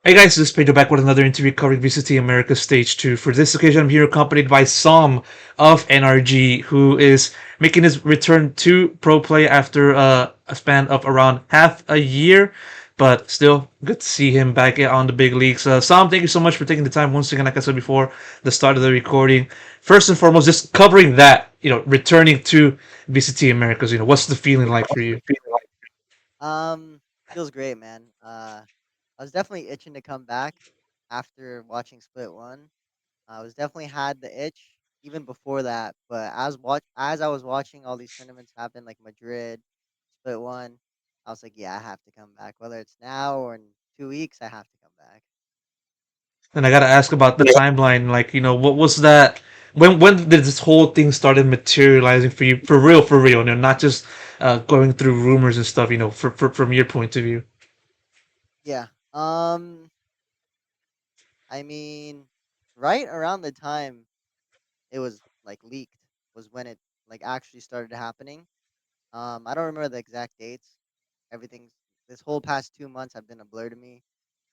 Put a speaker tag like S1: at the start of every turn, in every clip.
S1: Hey guys, this is Pedro back with another interview covering VCT America Stage 2. For this occasion, I'm here accompanied by s0m of NRG, who is making his return to pro play after a span of around half a year. But still, good to see him back on the big leagues. s0m, thank you so much for taking the time once again, like I said before, the start of the recording. First and foremost, just covering that, returning to VCT Americas, what's the feeling like for you?
S2: Um, Feels great, man. I was definitely itching to come back after watching Split One. I was definitely had the itch even before that, but as I was watching all these tournaments happen, like Madrid, Split One, I was like, yeah, I have to come back. Whether it's now or in 2 weeks, I have to come back.
S1: And I gotta ask about the timeline. Like, what was that? When did this whole thing started materializing for you, for real? Not just going through rumors and stuff. From your point of view.
S2: Yeah. I mean, right around the time it was like leaked was when it like actually started happening. I don't remember the exact dates. Everything's this whole past 2 months have been a blur to me.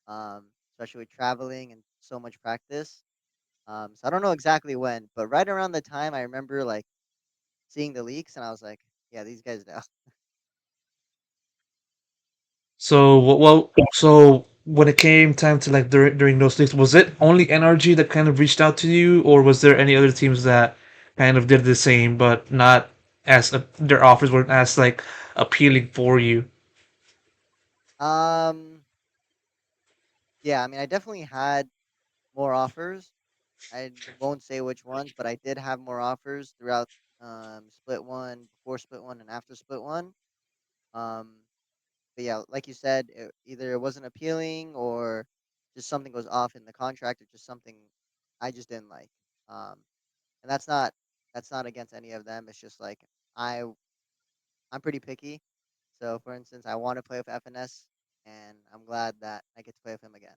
S2: Especially with traveling and so much practice. So I don't know exactly when, but right around the time I remember like seeing the leaks, and I was like, yeah, these guys know.
S1: So, so when it came time to like during those leagues, was it only NRG that kind of reached out to you, or was there any other teams that kind of did the same, but not as their offers weren't as like appealing for you?
S2: Um, yeah, I mean, I definitely had more offers. I won't say which ones, but I did have more offers throughout split one, before split one, and after split one. Um, but yeah, like you said, either it wasn't appealing or just something was off in the contract, or just something I just didn't like. Um, and that's not against any of them. It's just like I I'm pretty picky. So for instance, I want to play with FNS, and I'm glad that I get to play with him again.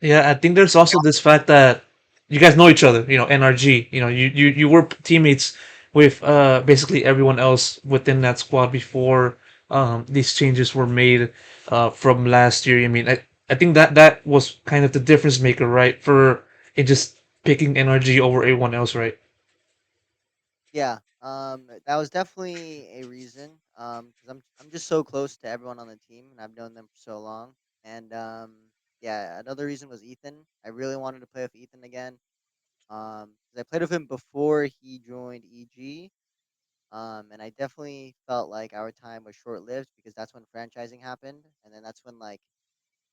S1: Yeah, I think there's also this fact that you guys know each other. NRG. You were teammates with basically everyone else within that squad before these changes were made from last year. I mean, I think that was kind of the difference maker, right? For it just picking NRG over everyone else, right?
S2: Yeah, that was definitely a reason. Because I'm just so close to everyone on the team, and I've known them for so long. And yeah, another reason was Ethan. I really wanted to play with Ethan again. 'Cause I played with him before he joined EG. And I definitely felt like our time was short lived because that's when franchising happened, and then that's when like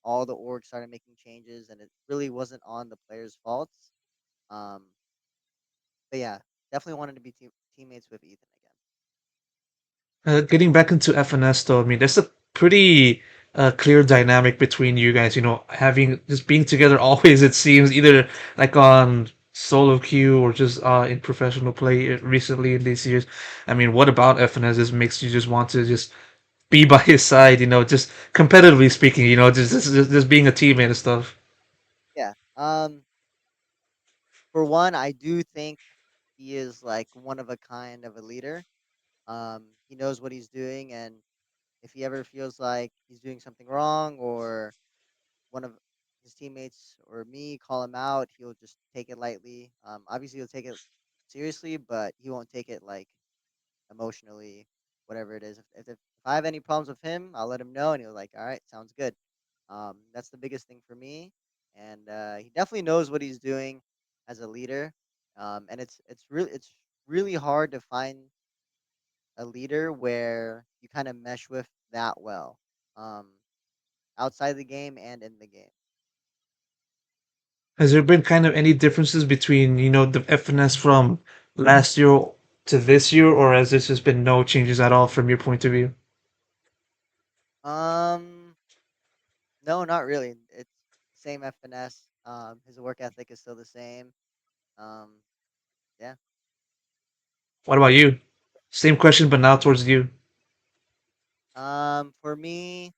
S2: all the orgs started making changes, and it really wasn't on the players' faults. Um, but yeah, definitely wanted to be teammates with Ethan again.
S1: Getting back into FNS though, I mean, there's a pretty clear dynamic between you guys. Having just being together always. It seems either like on solo queue or just in professional play recently in these years. I mean, what about FNS just makes you just want to just be by his side? Just competitively speaking. Just being a teammate and stuff.
S2: Yeah. For one, I do think he is like one of a kind of a leader. He knows what he's doing, and if he ever feels like he's doing something wrong, or one of his teammates or me call him out, he'll just take it lightly. Obviously, he'll take it seriously, but he won't take it like emotionally, whatever it is. If I have any problems with him, I'll let him know, and he'll like, all right, sounds good. That's the biggest thing for me, and he definitely knows what he's doing as a leader. And it's really hard to find a leader where you kind of mesh with that well, um, outside the game and in the game.
S1: Has there been kind of any differences between the FNS from last year to this year, or has there just been no changes at all from your point of view?
S2: Um, no, not really. It's same FNS. His work ethic is still the same. Um, yeah.
S1: What about you? Same question, but now towards you.
S2: For me,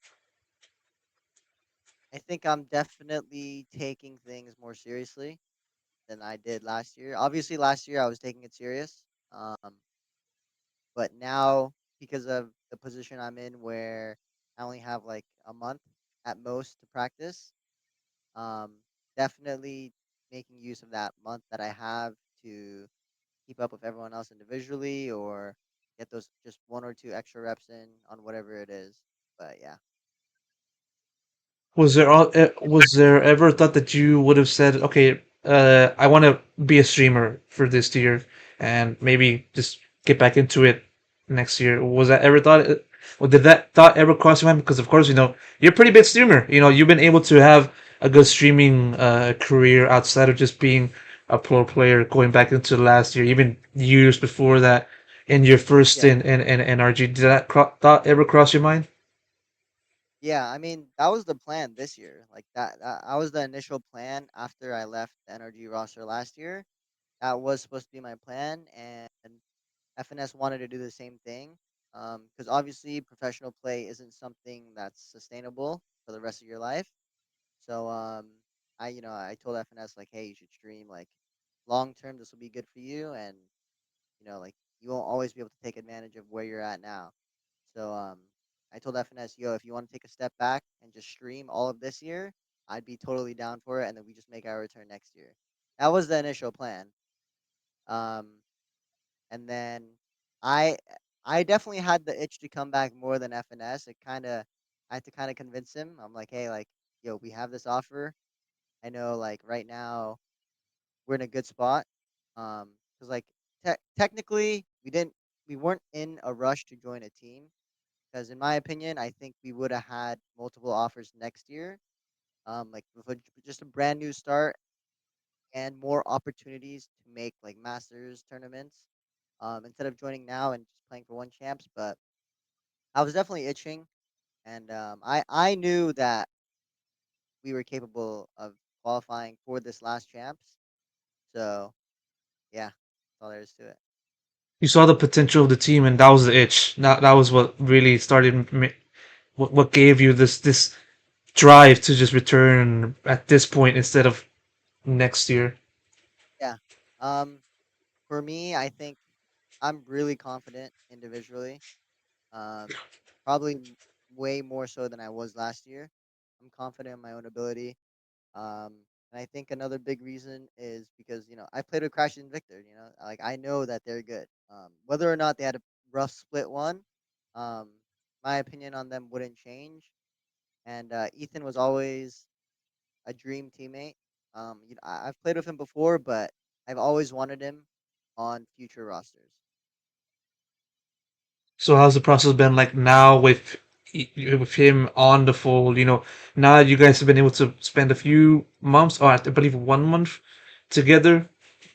S2: I think I'm definitely taking things more seriously than I did last year. Obviously, last year I was taking it serious. But now because of the position I'm in, where I only have like a month, at most to practice. Um, Definitely making use of that month that I have to keep up with everyone else individually or get those just one or two extra reps in on whatever it is. But yeah,
S1: Was there ever a thought that you would have said, okay, I want to be a streamer for this year and maybe just get back into it next year? Was that ever thought? Or did that thought ever cross your mind? Because of course, you're a pretty big streamer. You've been able to have a good streaming career outside of just being a pro player. Going back into last year, even years before that, in your first
S2: yeah,
S1: in NRG, did that thought ever cross your mind?
S2: yeah. I mean, that was the plan this year. Like that was the initial plan after I left the NRG roster last year. That was supposed to be my plan, and FNS wanted to do the same thing. Because obviously, professional play isn't something that's sustainable for the rest of your life. So I told FNS like, hey, you should stream like long term. This will be good for you, and like you won't always be able to take advantage of where you're at now. So I told FNS, yo, if you want to take a step back and just stream all of this year, I'd be totally down for it, and then we just make our return next year. That was the initial plan. Um, and then I I definitely had the itch to come back more than FNS. It kind of I had to kind of convince him. I'm like, hey, like, yo, we have this offer. I know, like, right now we're in a good spot. Because like technically we weren't in a rush to join a team. Because in my opinion, I think we would have had multiple offers next year. Like with just a brand new start and more opportunities to make like masters tournaments. Instead of joining now and just playing for one champs, but I was definitely itching, and I knew that we were capable of qualifying for this last champs. So yeah, that's all there is to it.
S1: You saw the potential of the team, and that was the itch. That was what really started. What gave you this drive to just return at this point instead of next year.
S2: Yeah. Um, for me, I think I'm really confident individually. Um, Probably way more so than I was last year. I'm confident in my own ability. Um, and I think another big reason is because I played with Crash and Victor. Like I know that they're good. Whether or not they had a rough split one, um, my opinion on them wouldn't change. And Ethan was always a dream teammate. I've played with him before, but I've always wanted him on future rosters.
S1: So how's the process been like now with him on the fold? Now that you guys have been able to spend a few months, or I believe 1 month together.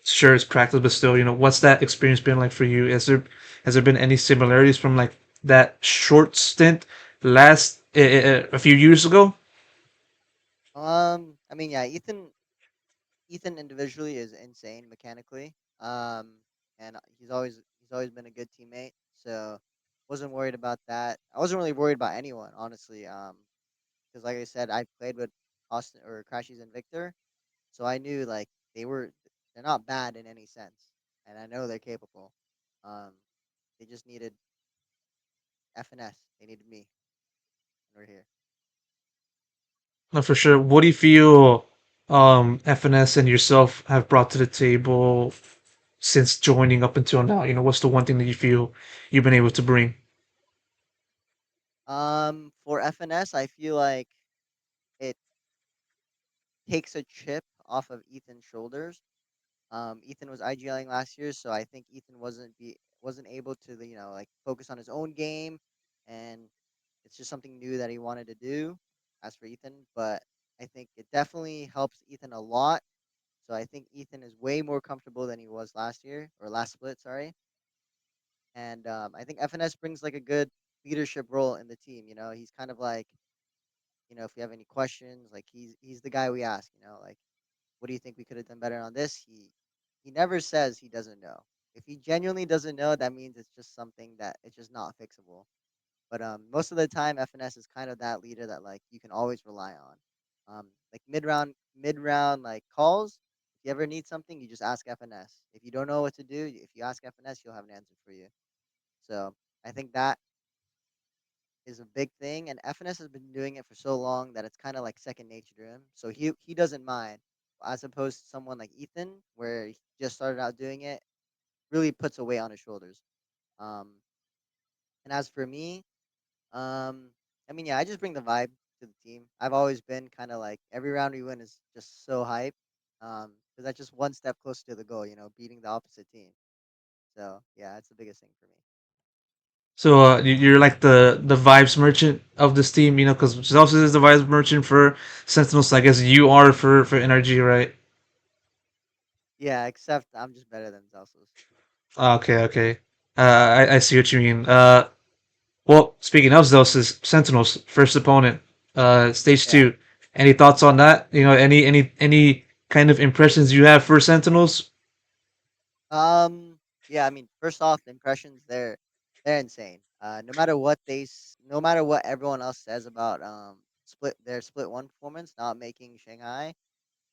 S1: Sure, it's practice, but still, what's that experience been like for you? Has there been any similarities from like that short stint last a few years ago?
S2: I mean, yeah, Ethan individually is insane mechanically. And he's always been a good teammate. So wasn't worried about that. I wasn't really worried about anyone, honestly. Because like I said, I played with Austin or Crashies and Victor, so I knew like they're not bad in any sense, and I know they're capable. Um, they just needed FNS. They needed me, and we're here.
S1: No, for sure. What do you feel FNS and yourself have brought to the table since joining up until now? What's the one thing that you feel you've been able to bring?
S2: For FNS, I feel like it takes a chip off of Ethan's shoulders. Ethan was IGLing last year, so I think Ethan wasn't able to like focus on his own game, and it's just something new that he wanted to do. As for Ethan, but I think it definitely helps Ethan a lot. So I think Ethan is way more comfortable than he was last year or last split. Sorry, and I think FNS brings like a good leadership role in the team. He's kind of like if we have any questions, like he's the guy we ask. Like what do you think we could have done better on this? He never says he doesn't know. If he genuinely doesn't know, that means it's just something that it's just not fixable. But most of the time, FNS is kind of that leader that like you can always rely on. Like mid round like calls. If you ever need something, you just ask FNS. If you don't know what to do, if you ask FNS, he'll have an answer for you. So I think that is a big thing, and FNS has been doing it for so long that it's kind of like second nature to him. So he doesn't mind, as opposed to someone like Ethan, where he just started out doing it, really puts a weight on his shoulders. Um, and as for me, um, I mean, yeah, I just bring the vibe to the team. I've always been kind of like every round we win is just so hype, because that's just one step closer to the goal, beating the opposite team. So yeah, that's the biggest thing for me.
S1: So you're like the vibes merchant of this team, because Zelsus is the vibes merchant for Sentinels. So I guess you are for NRG, right?
S2: Yeah, except I'm just better than Zelsos.
S1: Ah, okay, okay. I see what you mean. Well, speaking of Zelsus, Sentinels first opponent, stage
S2: Yeah.
S1: two. Any thoughts on that? Any kind of impressions you have for Sentinels?
S2: Yeah, I mean, first off, the impressions they're insane. No matter what everyone else says about their split one performance not making Shanghai,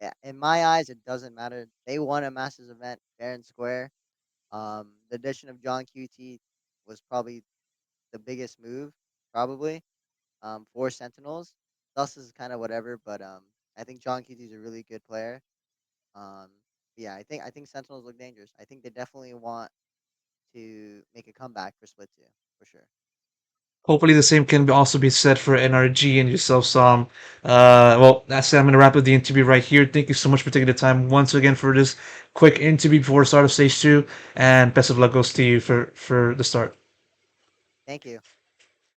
S2: yeah, in my eyes it doesn't matter. They won a Masters event fair and square. The addition of John QT was probably the biggest move, probably, for Sentinels. Thus is kind of whatever, but I think John QT is a really good player. Um, yeah, I think Sentinels look dangerous. I think they definitely want to make a comeback for Split 2, for sure.
S1: Hopefully, the same can also be said for NRG and yourself, Sam. Well, that's it. I'm going to wrap up the interview right here. Thank you so much for taking the time once again for this quick interview before the start of stage two. And best of luck goes to you for the start.
S2: Thank you.